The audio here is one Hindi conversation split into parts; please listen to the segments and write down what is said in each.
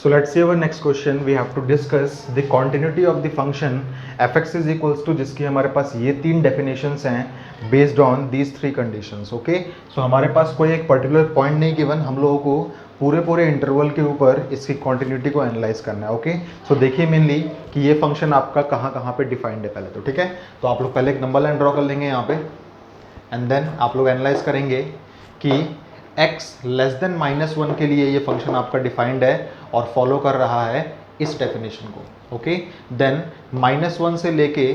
So let's see our next question. We have to discuss the continuity of the function f(x) is equals to, जिसकी हमारे पास ये तीन definitions हैं based on these three conditions. Okay? So हमारे पास कोई एक particular point नहीं given, हम लोगों को पूरे इंटरवल के ऊपर इसकी कॉन्टिन्यूटी को एनालाइज करना है. ओके, सो देखिए मेनली कि ये फंक्शन आपका कहाँ पे डिफाइंड है पहले तो. ठीक है, तो आप लोग पहले एक नंबर लाइन ड्रॉ कर लेंगे यहाँ पे, एंड देन आप लोग एनालाइज करेंगे कि x लेस देन -1 के लिए ये फंक्शन आपका डिफाइंड है और फॉलो कर रहा है इस डेफिनेशन को. ओके, देन -1 से लेके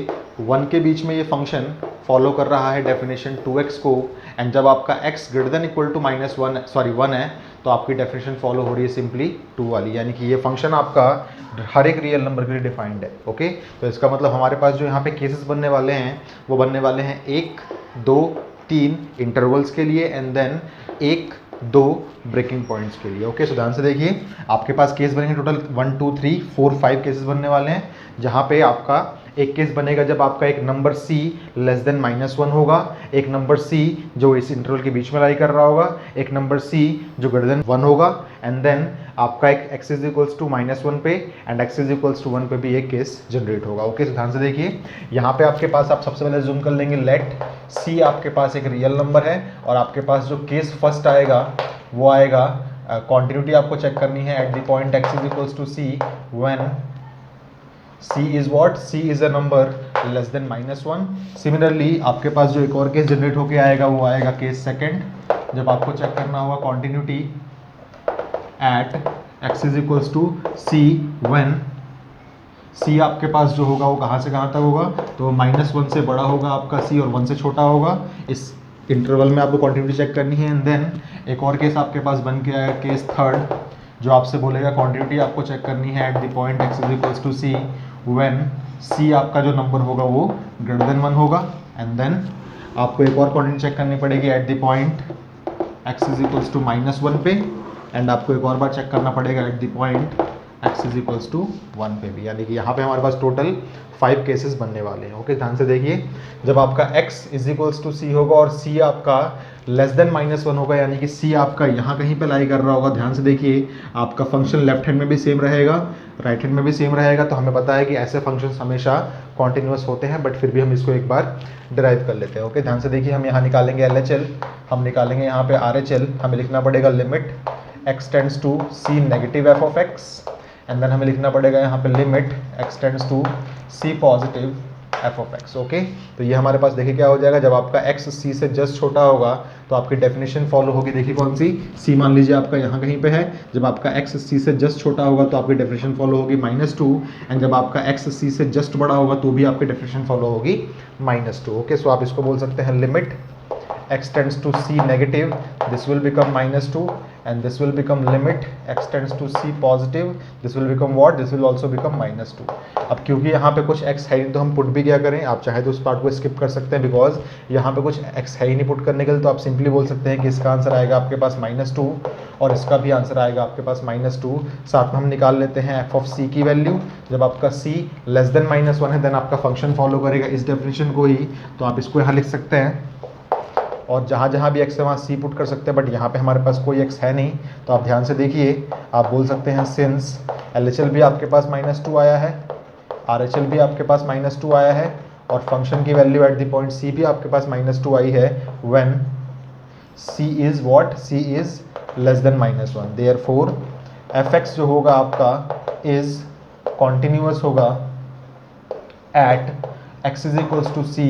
1 के बीच में ये फंक्शन फॉलो कर रहा है डेफिनेशन 2x को, एंड जब आपका x greater than equal to -1 है तो आपकी डेफिनेशन फॉलो हो रही है सिंपली 2 वाली, यानी कि ये फंक्शन आपका हर एक रियल नंबर के लिए डिफाइंड है. ओके, तो इसका मतलब हमारे पास जो यहाँ पे केसेस बनने वाले हैं वो बनने वाले हैं 1, 2, 3 इंटरवल्स के लिए, एंड देन 1, 2 ब्रेकिंग पॉइंट्स के लिए. ओके, सो ध्यान से देखिए, आपके पास केस बनेंगे टोटल 1, 2, 3, 4, 5 केसेस बनने वाले हैं, जहाँ पे आपका एक केस बनेगा जब आपका एक नंबर c लेस देन -1 होगा, एक नंबर c जो इस इंटरवल के बीच में लाई कर रहा होगा, एक नंबर c जो ग्रेटर देन 1 होगा, एंड देन आपका एक x इज इक्वल्स टू -1 पे and x is equals to 1 पे भी एक केस जनरेट होगा. ओके, तो ध्यान से देखिए, यहाँ पे आपके पास आप सबसे पहले जूम कर लेंगे, लेट c आपके पास एक रियल नंबर है और आपके पास जो केस फर्स्ट आएगा वो आएगा, कॉन्टिन्यूटी आपको चेक करनी है at the point x is equals to c when c is what? c is a number less than -1. Similarly आपके पास जो एक और केस जनरेट होके आएगा वो आएगा केस सेकंड, जब आपको चेक करना होगा continuity at x is equals to c when c आपके पास जो होगा वो कहाँ से कहाँ तक होगा, तो -1 से बड़ा होगा आपका c और 1 से छोटा होगा. इस इंटरवल में आपको कॉन्टिन्यूटी चेक करनी है, एंड देन एक और केस आपके पास बन के आएगा केस थर्ड, जो आपसे बोलेगा क्वांटिटी आपको चेक करनी है at the point x is equals to c when c आपका जो नंबर होगा वो ग्रेटर देन 1 होगा, एंड देन आपको एक और क्वांटिटी चेक करनी पड़ेगी at the point x is equals to -1 पे, एंड आपको एक और बार चेक करना पड़ेगा at the point x is equals to 1 पे भी, यानी कि यहाँ पे हमारे पास टोटल 5 केसेस बनने वाले हैं. ओके, ध्यान से देखिए, जब आपका x is equals to c होगा और c आपका लेस देन -1 होगा, यानी कि c आपका यहाँ कहीं पे लाई कर रहा होगा. ध्यान से देखिए, आपका फंक्शन लेफ्ट हैंड में भी सेम रहेगा, राइट हैंड में भी सेम रहेगा, तो हमें पता है कि ऐसे फंक्शंस हमेशा कॉन्टिन्यूअस होते हैं, बट फिर भी हम इसको एक बार डिराइव कर लेते हैं. ओके, ध्यान से देखिए, हम यहाँ निकालेंगे LHL, हम निकालेंगे यहाँ पे RHL, हमें लिखना पड़ेगा limit x tends to c negative f of x, and then हमें लिखना पड़ेगा यहाँ पे limit x tends to c positive f of x. Okay, तो ये हमारे पास देखिए क्या हो जाएगा, जब आपका x c से जस्ट छोटा होगा तो आपकी डेफिनेशन फॉलो होगी. देखिए कौन सी, c मान लीजिए आपका यहाँ कहीं पे है, जब आपका x c से जस्ट छोटा होगा तो आपकी डेफिनेशन फॉलो होगी -2, एंड जब आपका x c से जस्ट बड़ा होगा तो भी आपकी डेफिनेशन फॉलो होगी -2. ओके, सो आप इसको बोल सकते हैं limit x tends to c negative, this will become -2, and this will become limit x tends to c positive, this will become what? This will also become -2. अब क्योंकि यहाँ पे कुछ x है नहीं तो हम पुट भी क्या करें, आप चाहे तो उस पार्ट को स्किप कर सकते हैं, बिकॉज यहाँ पे कुछ x है ही नहीं पुट करने के लिए, तो आप सिंपली बोल सकते हैं कि इसका आंसर आएगा आपके पास -2 और इसका भी आंसर आएगा आपके पास -2. साथ में हम निकाल लेते हैं f ऑफ c की वैल्यू, जब आपका c लेस देन -1 है देन आपका फंक्शन फॉलो करेगा इस डेफिनेशन को ही, तो आप इसको यहाँ लिख सकते हैं, और जहाँ जहाँ भी x है वहाँ c पुट कर सकते हैं, बट यहाँ पे हमारे पास कोई x है नहीं, तो आप ध्यान से देखिए, आप बोल सकते हैं सिंस LHL भी आपके पास -2 आया है, RHL भी आपके पास -2 आया है, और फंक्शन की value at the point c भी आपके पास -2 आई है when c is what, c is less than -1. Therefore fx जो होगा आपका इज कॉन्टिन्यूअस होगा at x is equals to c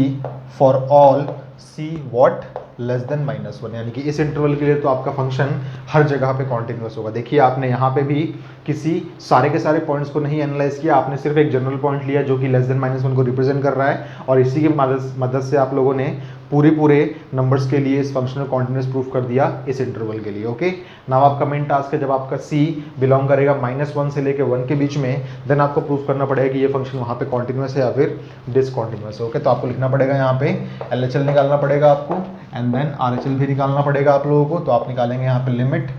for all c what less than -1, यानी कि इस इंटरवल के लिए तो आपका फंक्शन हर जगह पे कॉन्टिन्यूअस होगा. देखिए आपने यहाँ पे भी किसी सारे के सारे पॉइंट्स को नहीं एनालाइज किया, आपने सिर्फ एक जनरल पॉइंट लिया जो कि लेस देन -1 को रिप्रेजेंट कर रहा है, और इसी की मदद से आप लोगों ने पूरे नंबर्स के लिए इस फंक्शन को कॉन्टिन्यूस प्रूफ कर दिया इस इंटरवल के लिए. ओके, नाउ आपका मेन टास्क है, जब आपका c बिलोंग करेगा -1 से लेकर 1 के बीच में, देन आपको प्रूफ करना पड़ेगा कि ये फंक्शन वहाँ पे कॉन्टिन्यूस है या फिर डिसकॉन्टिन्यूस है. ओके, तो आपको लिखना पड़ेगा यहाँ पे LHL निकालना पड़ेगा आपको, एंड देन RHL भी निकालना पड़ेगा आप लोगों को. तो आप निकालेंगे यहाँ पे limit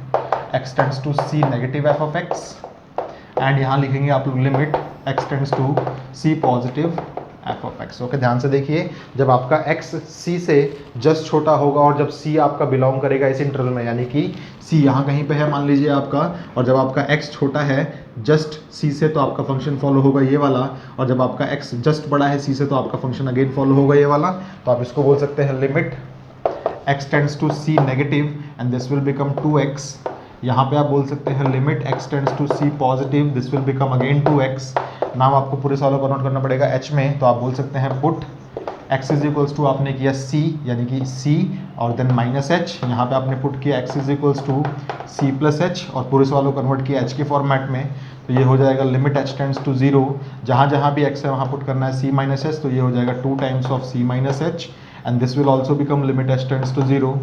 x tends to c negative f of x, and यहाँ लिखेंगे आप लोग limit x tends to c positive f of x. Okay, ध्यान से देखिए, जब आपका एक्स सी से जस्ट छोटा होगा और जब सी आपका बिलोंग करेगा इस इंटरवल में, यानी कि सी यहाँ कहीं पे है मान लीजिए आपका, और जब आपका एक्स छोटा है जस्ट सी से तो आपका फंक्शन फॉलो होगा ये वाला, और जब आपका एक्स जस्ट बड़ा है सी से तो आपका फंक्शन अगेन फॉलो होगा ये वाला। तो आप इसको बोल सकते हैं limit x tends to c negative and this will become 2x। यहाँ पे आप बोल सकते हैं limit x tends to c positive, this will become again 2x। नाम आपको पूरे सॉल्व कन्वर्ट करना पड़ेगा h में, तो आप बोल सकते हैं put x is equals to, आपने किया c यानी कि c और देन माइनस h, यहाँ पे आपने पुट किया x is equals to c plus h और पूरे सॉल्व कन्वर्ट किया h के फॉर्मेट में। तो ये हो जाएगा लिमिट h टेंड्स टू 0, जहाँ जहाँ भी x है वहाँ पुट करना है c माइनस h, तो ये हो जाएगा 2 times of c minus h and this will also become limit h tends to 0,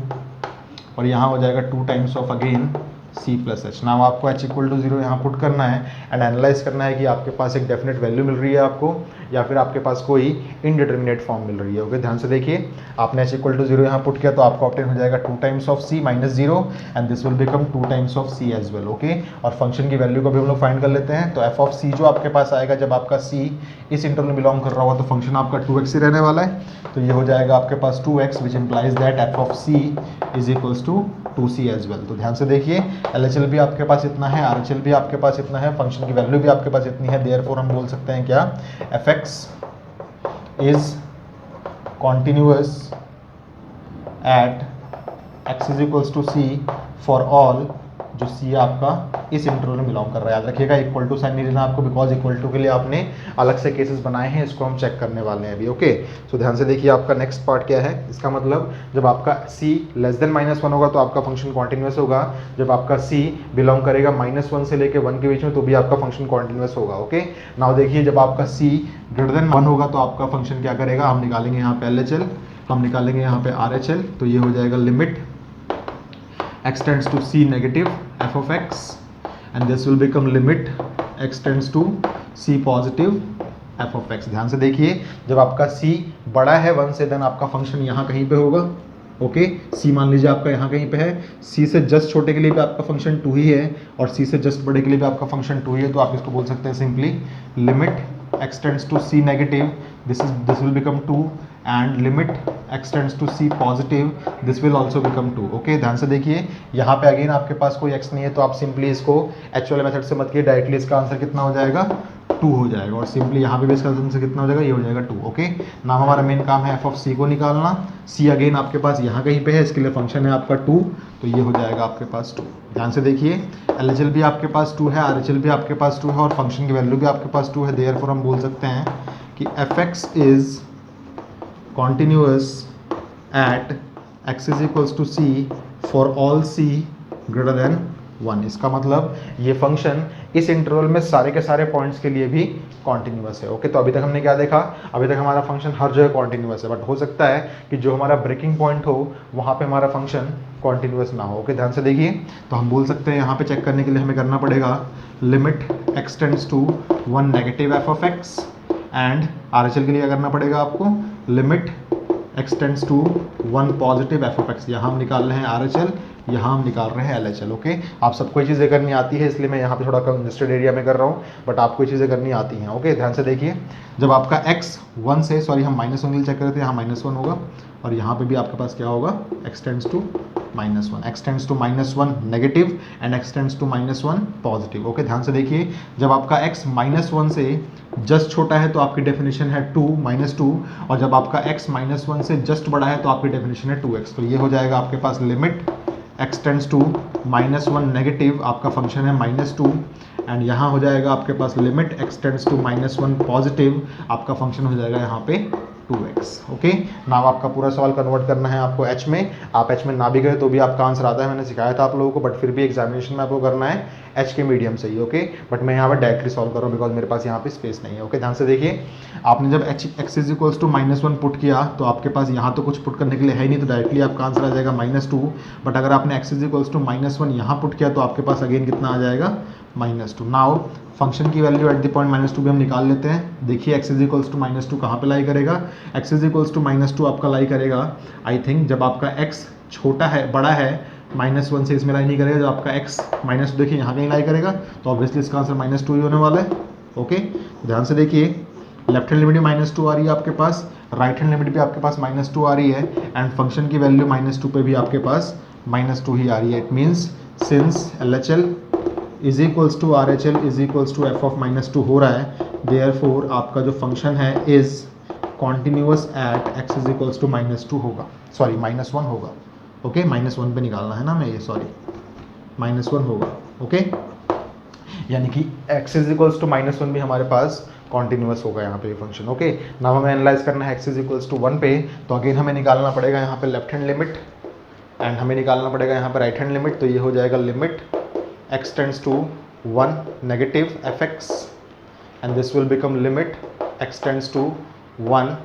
और यहाँ हो जाएगा 2 times of again c plus h. Now आपको h इक्वल टू 0 यहाँ पुट करना है एंड एनालाइज करना है कि आपके पास एक डेफिनेट वैल्यू मिल रही है आपको, या फिर आपके पास कोई इनडिटर्मिनेट फॉर्म मिल रही है। ओके, ध्यान से देखिए, आपने h इक्वल टू 0 यहाँ पुट किया तो आपका ऑब्टेन हो जाएगा 2 times of c minus 0 and this will become 2 times of c as well. Okay, और फंक्शन की वैल्यू को भी हम लोग फाइंड कर लेते हैं। तो f ऑफ c जो आपके पास आएगा जब आपका c इस इंटरवल में बिलोंग कर रहा होगा तो फंक्शन आपका 2x ही रहने वाला है, तो ये हो जाएगा आपके पास 2x which implies that f of c is equals to 2c as well. तो ध्यान से देखिए, LHL भी आपके पास इतना है, RHL भी आपके पास इतना है, फंक्शन की वैल्यू भी आपके पास इतनी है, देयरफॉर हम बोल सकते हैं क्या, fx is continuous at x is equals to c for all जो c आपका इस इंटरवल में बिलोंग कर रहा है। याद रखिएगा इक्वल टू साइन नहीं लेना आपको, बिकॉज इक्वल टू के लिए आपने अलग से केसेस बनाए हैं, इसको हम चेक करने वाले हैं अभी। ओके, सो ध्यान से देखिए, आपका नेक्स्ट पार्ट क्या है, इसका मतलब जब आपका c लेस देन -1 होगा तो आपका फंक्शन कॉन्टिन्यूअस होगा, जब आपका c बिलोंग करेगा -1 से लेकर 1 के बीच में तो भी आपका फंक्शन कॉन्टिन्यूअस होगा। ओके, नाउ देखिए, जब आपका c ग्रेटर देन 1 होगा तो आपका फंक्शन क्या करेगा, हम निकालेंगे यहाँ पे LHL, हम निकालेंगे यहाँ पे RHL, तो ये हो जाएगा limit x tends to c negative f of x and this will become limit x tends to c positive f of x। ध्यान से देखिए, जब आपका c बड़ा है 1 से देन आपका फंक्शन यहाँ कहीं पे होगा। ओके, c मान लीजिए आपका यहाँ कहीं पे है, c से जस्ट छोटे के लिए भी आपका फंक्शन 2 ही है और c से जस्ट बड़े के लिए भी आपका फंक्शन 2 ही है, तो आप इसको बोल सकते हैं simply limit x tends to c negative, this will become 2 and limit x tends to c positive, this will also become 2। Okay, ध्यान से देखिए, यहाँ पे अगेन आपके पास कोई x नहीं है तो आप सिंपली इसको h वाले मेथड से मत किए, डायरेक्टली इसका आंसर कितना हो जाएगा, 2 हो जाएगा, और सिंपली यहाँ पे भी इसका आंसर कितना हो जाएगा, ये हो जाएगा 2। ओके, नाम हमारा मेन काम है f ऑफ c को निकालना, c अगेन आपके पास यहाँ कहीं पे है, इसके लिए फंक्शन है आपका 2, तो ये हो जाएगा आपके पास 2। ध्यान से देखिए, LHL भी आपके पास 2 है, RHL भी आपके पास 2 है और फंक्शन की वैल्यू भी आपके पास 2 है, देयरफॉर हम बोल सकते हैं कि fx is continuous at x is equals to c for all c greater than 1। इसका मतलब ये फंक्शन इस इंटरवल में सारे के सारे पॉइंट्स के लिए भी कॉन्टिन्यूअस है। ओके, तो अभी तक हमने क्या देखा, अभी तक हमारा फंक्शन हर जगह कॉन्टिन्यूअस है, बट हो सकता है कि जो हमारा ब्रेकिंग पॉइंट हो वहाँ पे हमारा फंक्शन कॉन्टिन्यूअस ना हो। ओके, ध्यान से देखिए, तो हम बोल सकते हैं यहाँ पे चेक करने के लिए हमें करना पड़ेगा limit x tends to 1 negative f of x and RHL के लिए क्या करना पड़ेगा आपको, limit x tends to 1 positive f of x। यहाँ हम निकाल रहे हैं RHL, यहाँ हम निकाल रहे हैं LHL। ओके, आप सबको ये चीज़ें करनी आती है, इसलिए मैं यहाँ पे थोड़ा कंजेस्टेड एरिया में कर रहा हूँ, बट आपको ये चीज़ें करनी आती हैं। ओके, ध्यान से देखिए, जब आपका x 1 से, सॉरी हम -1 चेक करते हैं, यहाँ -1 होगा और यहाँ पे भी आपके पास क्या होगा, x tends to -1, x tends to -1 negative and x tends to -1 positive. Okay, ध्यान से देखिए, जब आपका x -1 से जस्ट छोटा है तो आपकी डेफिनेशन है 2 -2, और जब आपका x -1 से जस्ट बड़ा है तो आपकी डेफिनेशन है 2x। तो ये हो जाएगा आपके पास limit x tends to -1 negative, आपका फंक्शन है -2, एंड यहाँ हो जाएगा आपके पास limit x tends to -1 positive, आपका फंक्शन हो जाएगा यहाँ पे 2x। ओके, नाउ आपका पूरा सवाल कन्वर्ट करना है आपको h में, आप h में ना भी गए तो भी आपका आंसर आता है, मैंने सिखाया था आप लोगों को, बट फिर भी एग्जामिनेशन में आपको करना है h के मीडियम से ही। ओके, बट मैं यहाँ पर डायरेक्टली सॉल्व कर रहा हूँ बिकॉज मेरे पास यहाँ पे स्पेस नहीं है। ओके, ध्यान से देखिए, आपने जब x is equals to -1 put किया तो आपके पास यहाँ तो कुछ पुट करने के लिए है ही नहीं, तो डायरेक्टली आपका आंसर आ जाएगा -2, बट अगर आपने x इज इक्वल्स टू -1 यहाँ पुट किया तो आपके पास अगेन कितना आ जाएगा, -2। नाउ फंक्शन की वैल्यू एट द पॉइंट -2 भी हम निकाल लेते हैं। देखिए, x इज इक्वल्स टू -2 कहाँ पे लाई करेगा, x इज इक्वल्स टू -2 आपका लाई करेगा, आई थिंक जब आपका x छोटा है, बड़ा है, -1 से इसमें लाई नहीं करेगा, जब आपका x -2 देखिए यहाँ कहीं लाई करेगा, तो ऑब्वियसली इसका आंसर -2 ही होने वाला है। ओके, ध्यान से देखिए, लेफ्ट हैंड लिमिट भी -2 आ रही है आपके पास, राइट हैंड लिमिट भी आपके पास -2 आ रही है, एंड फंक्शन की वैल्यू -2 पे भी आपके पास -2 ही आ रही है। It means since LHL is equals to RHL is equals to f of -2 हो रहा है, देयरफॉर आपका जो फंक्शन है is continuous at x is equals to -2 होगा, सॉरी -1 होगा। ओके, -1 पे निकालना है ना मैं ये, सॉरी -1 होगा। ओके, यानी कि x इज इक्वल्स टू -1 भी हमारे पास कॉन्टिन्यूअस होगा यहाँ पे फंक्शन। ओके, नाउ हमें एनालाइज करना है x इज इक्वल्स टू 1 पे, तो अगेन हमें निकालना पड़ेगा यहाँ पे लेफ्ट हैंड लिमिट एंड हमें निकालना पड़ेगा यहाँ पे राइट हैंड लिमिट। तो ये हो जाएगा limit x tends to 1 negative fx and this will become limit x tends to 1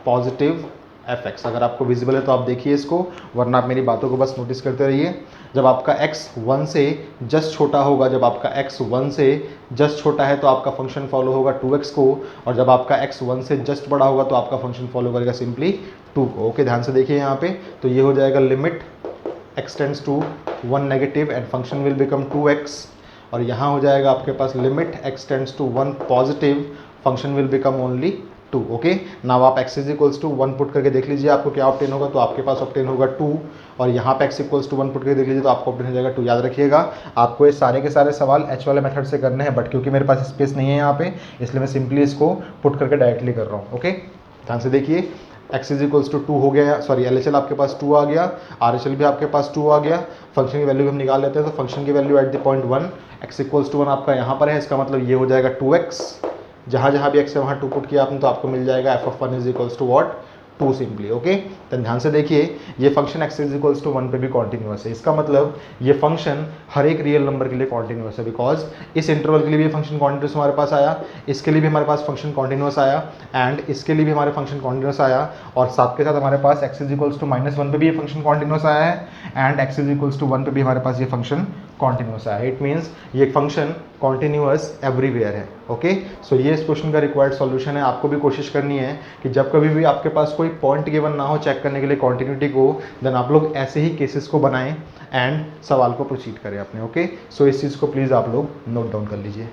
positive fx। अगर आपको विजिबल है तो आप देखिए इसको, वरना आप मेरी बातों को बस नोटिस करते रहिए। जब आपका x 1 से जस्ट छोटा होगा, जब आपका x 1 से जस्ट छोटा है तो आपका फंक्शन फॉलो होगा 2x को, और जब आपका x 1 से जस्ट बड़ा होगा तो आपका फंक्शन फॉलो करेगा सिंपली 2 को। ओके, ध्यान से देखिए यहाँ पे, तो ये हो जाएगा limit x tends to 1 negative and function will become 2x, और यहाँ हो जाएगा आपके पास limit x tends to 1 positive, function will become only 2। Okay, now आप x is equals to 1 put करके देख लीजिए आपको क्या ऑब्टेन होगा, तो आपके पास ऑब्टेन होगा 2, और यहाँ पे x इक्वल्स टू 1 पुट करके देख लीजिए तो आपको ऑब्टेन हो जाएगा 2। याद रखिएगा आपको ये सारे के सारे सवाल h वाले मेथड से करने हैं, बट क्योंकि मेरे पास स्पेस नहीं है यहाँ पे, इसलिए मैं सिंपली इसको पुट करके डायरेक्टली कर रहा हूँ। ओके, ध्यान से देखिए, x इज इक्वल्स टू 2 हो गया, सॉरी LHL आपके पास 2 आ गया, RHL भी आपके पास 2 आ गया, फंक्शन की वैल्यू हम निकाल लेते हैं। तो फंक्शन की value at the point 1 x equals to 1 आपका यहाँ पर है, इसका मतलब ये हो जाएगा 2x, जहाँ जहाँ भी x है वहाँ 2 पुट किया आपने तो आपको मिल जाएगा f of 1 is equals to what 2 simply. Okay, तो ध्यान से देखिए ये function x is equals to 1 पे भी कॉन्टिन्यूअस है, इसका मतलब ये फंक्शन हर एक रियल नंबर के लिए कॉन्टिन्यूअस है, बिकॉज इस इंटरवल के लिए भी फंक्शन कॉन्टिन्यूअस हमारे पास आया, इसके लिए भी हमारे पास फंक्शन कॉन्टिन्यूअस आया, एंड इसके लिए भी हमारे फंक्शन कॉन्टिन्यूअस आया, और साथ के साथ हमारे पास x इज इक्वल्स टू -1 पे भी ये फंक्शन कॉन्टिन्यूअस आया है, and x is equals to 1 पे भी हमारे पास ये फंक्शन कॉन्टिन्यूअस आया है। इट मीन्स ये फंक्शन कॉन्टिन्यूअस एवरीवेयर है। ओके, सो ये इस क्वेश्चन का रिक्वायर्ड सॉल्यूशन है। आपको भी कोशिश करनी है कि जब कभी भी आपके पास कोई पॉइंट गिवन ना हो चेक करने के लिए कॉन्टिन्यूटी को, देन आप लोग ऐसे ही केसेस को बनाएं एंड सवाल को प्रोसीड करें अपने। ओके, सो इस चीज़ को प्लीज़ आप लोग नोट डाउन कर लीजिए।